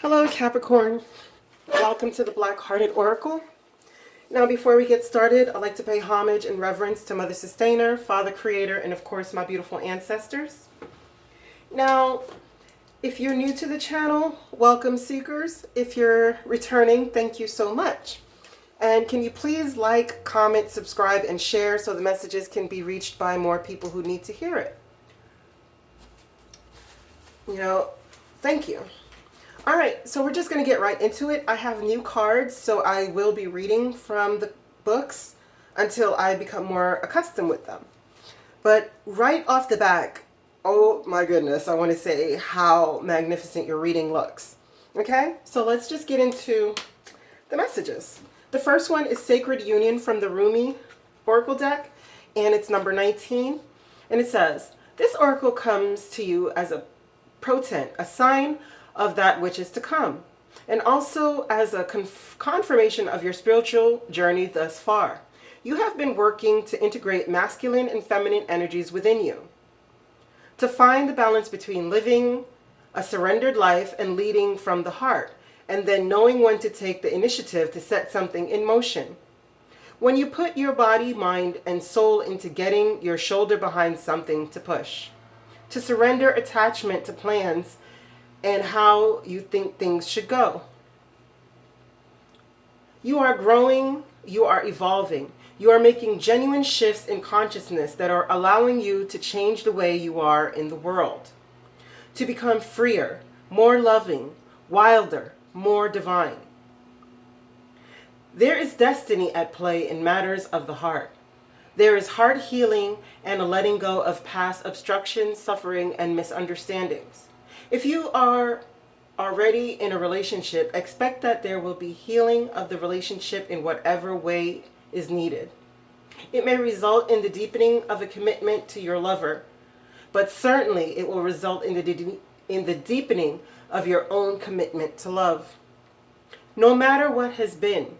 Hello, Capricorn. Welcome to the Black-Hearted Oracle. Now, before we get started, I'd like to pay homage and reverence to Mother Sustainer, Father Creator, and of course, my beautiful ancestors. Now, if you're new to the channel, welcome, Seekers. If you're returning, thank you so much. And can you please like, comment, subscribe, and share so the messages can be reached by more people who need to hear it? Thank you. All right, so we're just going to get right into it. I have new cards, so I will be reading from the books until I become more accustomed with them. But right off the bat, oh my goodness, I want to say how magnificent your reading looks. Okay, so let's just get into the messages. The first one is Sacred Union from the Rumi Oracle deck, and it's number 19. And it says, this oracle comes to you as a portent, a sign of that which is to come, and also as a confirmation of your spiritual journey thus far. You have been working to integrate masculine and feminine energies within you, to find the balance between living a surrendered life and leading from the heart, and then knowing when to take the initiative to set something in motion. When you put your body, mind, and soul into getting your shoulder behind something to push, to surrender attachment to plans and how you think things should go. You are growing, you are evolving, you are making genuine shifts in consciousness that are allowing you to change the way you are in the world, to become freer, more loving, wilder, more divine. There is destiny at play in matters of the heart. There is heart healing and a letting go of past obstructions, suffering, and misunderstandings. If you are already in a relationship, expect that there will be healing of the relationship in whatever way is needed. It may result in the deepening of a commitment to your lover, but certainly it will result in the deepening of your own commitment to love. No matter what has been,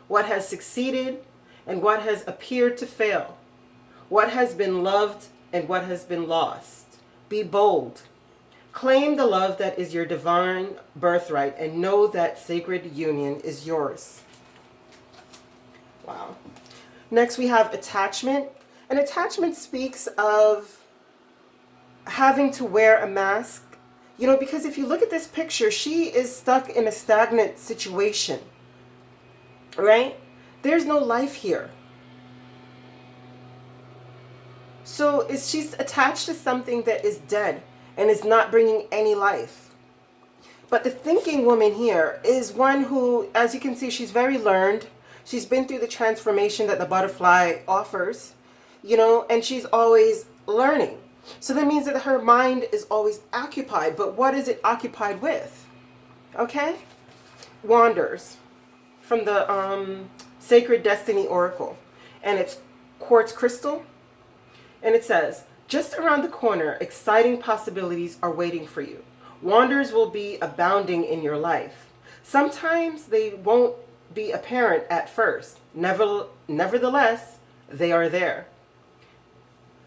what has succeeded, and what has appeared to fail, what has been loved and what has been lost, be bold. Claim the love that is your divine birthright and know that sacred union is yours. Wow. Next we have attachment. And attachment speaks of having to wear a mask. Because if you look at this picture, she is stuck in a stagnant situation. Right? There's no life here. So she's attached to something that is dead and is not bringing any life. But the thinking woman here is one who, as you can see, she's very learned. She's been through the transformation that the butterfly offers, and she's always learning. So that means that her mind is always occupied. But what is it occupied with? Okay? Wanders from the Sacred Destiny Oracle. And it's quartz crystal. And it says, just around the corner, exciting possibilities are waiting for you. Wonders will be abounding in your life. Sometimes they won't be apparent at first. Nevertheless, they are there.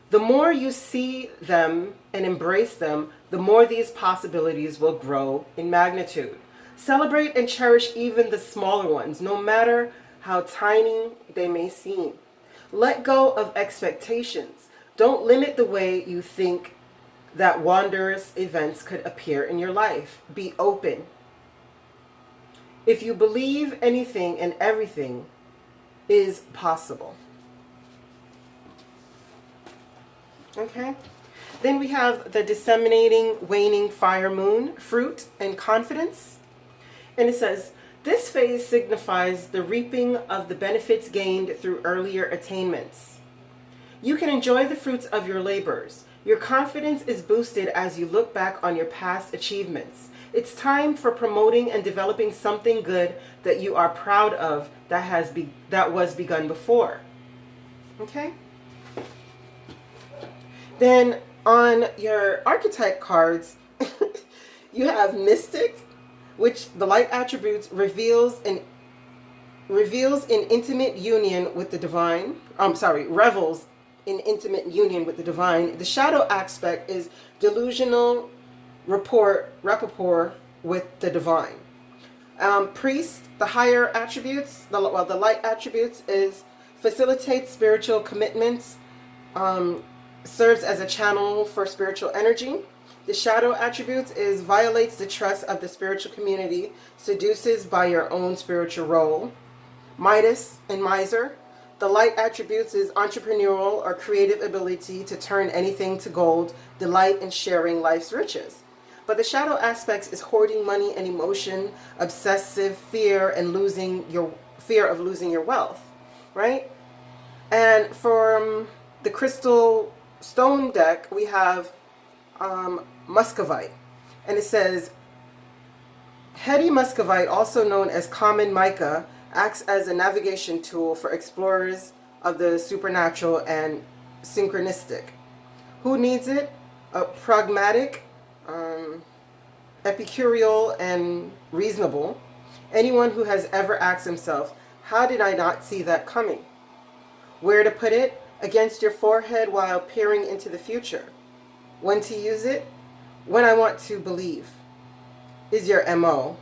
The more you see them and embrace them, the more these possibilities will grow in magnitude. Celebrate and cherish even the smaller ones, no matter how tiny they may seem. Let go of expectations. Don't limit the way you think that wondrous events could appear in your life. Be open. If you believe anything and everything is possible. Okay? Then we have the disseminating, waning fire moon, fruit and confidence. And it says, this phase signifies the reaping of the benefits gained through earlier attainments. You can enjoy the fruits of your labors. Your confidence is boosted as you look back on your past achievements. It's time for promoting and developing something good that you are proud of that was begun before. Okay? Then on your archetype cards, you have Mystic, which the light attributes reveals in intimate union with the divine. Revels in intimate union with the divine. The shadow aspect is delusional rapport with the divine. Priest, the higher attributes, the light attributes is facilitates spiritual commitments, serves as a channel for spiritual energy. The shadow attributes is violates the trust of the spiritual community, seduces by your own spiritual role. Midas and miser. The light attributes is entrepreneurial or creative ability to turn anything to gold, delight in sharing life's riches. But the shadow aspects is hoarding money and emotion, obsessive fear, and fear of losing your wealth, right? And for the crystal stone deck, we have muscovite, and it says heady muscovite, also known as common mica, acts as a navigation tool for explorers of the supernatural and synchronistic. Who needs it? Pragmatic, epicureal, and reasonable. Anyone who has ever asked himself, how did I not see that coming? Where to put it? Against your forehead while peering into the future. When to use it? When I want to believe is your MO.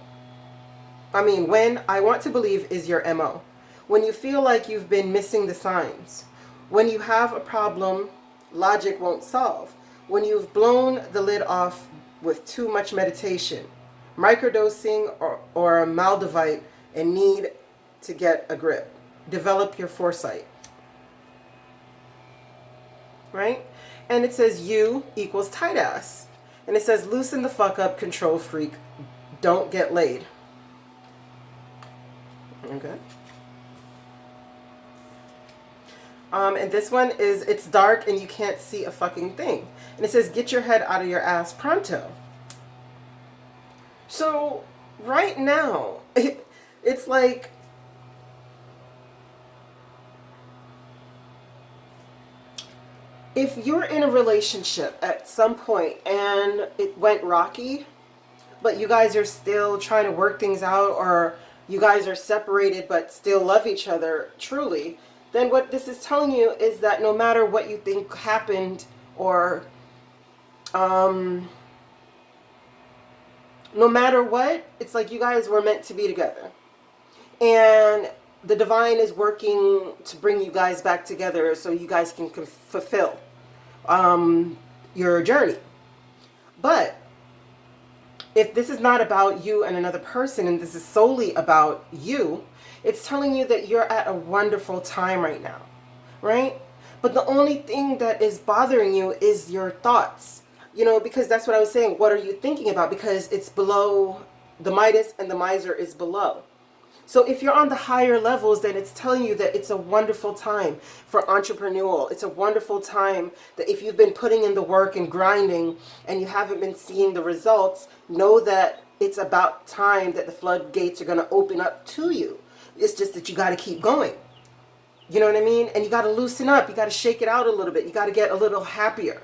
When I want to believe is your MO. When you feel like you've been missing the signs. When you have a problem logic won't solve. When you've blown the lid off with too much meditation. Microdosing or Maldivite and need to get a grip. Develop your foresight. Right? And it says you equals tight ass. And it says loosen the fuck up, control freak. Don't get laid. Okay. And this one is, it's dark and you can't see a fucking thing. And it says, get your head out of your ass pronto. So right now, it's like, if you're in a relationship at some point and it went rocky, but you guys are still trying to work things out, or you guys are separated but still love each other truly, then what this is telling you is that no matter what you think happened, or no matter what, it's like you guys were meant to be together. And the divine is working to bring you guys back together so you guys can fulfill your journey. But if this is not about you and another person, and this is solely about you, it's telling you that you're at a wonderful time right now, right? But the only thing that is bothering you is your thoughts, because that's what I was saying. What are you thinking about? Because it's below, the Midas and the miser is below. So if you're on the higher levels, then it's telling you that it's a wonderful time for entrepreneurial. It's a wonderful time that if you've been putting in the work and grinding and you haven't been seeing the results, know that it's about time that the floodgates are going to open up to you. It's just that you got to keep going. You know what I mean? And you got to loosen up. You got to shake it out a little bit. You got to get a little happier,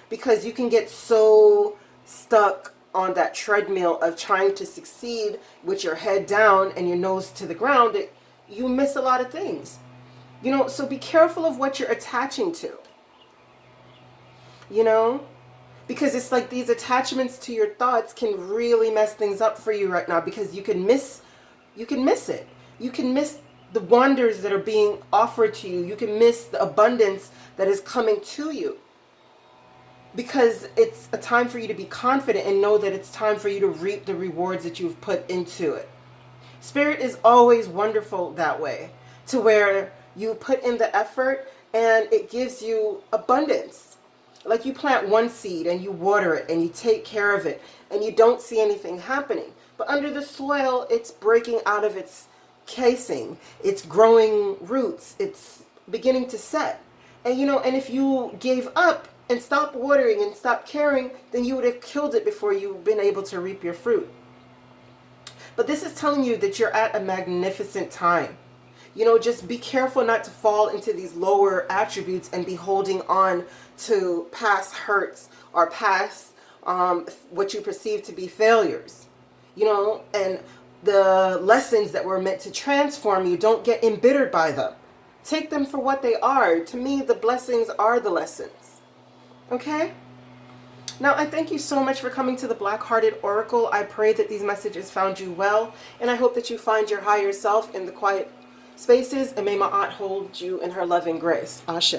because you can get so stuck on that treadmill of trying to succeed with your head down and your nose to the ground that you miss a lot of things. So be careful of what you're attaching to. Because it's like these attachments to your thoughts can really mess things up for you right now, because you can miss it. You can miss the wonders that are being offered to you. You can miss the abundance that is coming to you. Because it's a time for you to be confident and know that it's time for you to reap the rewards that you've put into it. Spirit is always wonderful that way, to where you put in the effort and it gives you abundance. Like you plant one seed and you water it and you take care of it and you don't see anything happening. But under the soil, it's breaking out of its casing. It's growing roots. It's beginning to set. And and if you gave up and stop watering and stop caring, then you would have killed it before you've been able to reap your fruit. But this is telling you that you're at a magnificent time. Just be careful not to fall into these lower attributes and be holding on to past hurts or past what you perceive to be failures. And the lessons that were meant to transform you, don't get embittered by them. Take them for what they are. To me, the blessings are the lessons. Okay? Now, I thank you so much for coming to the Black-Hearted Oracle. I pray that these messages found you well, and I hope that you find your higher self in the quiet spaces, and may my aunt hold you in her loving grace. Ashe.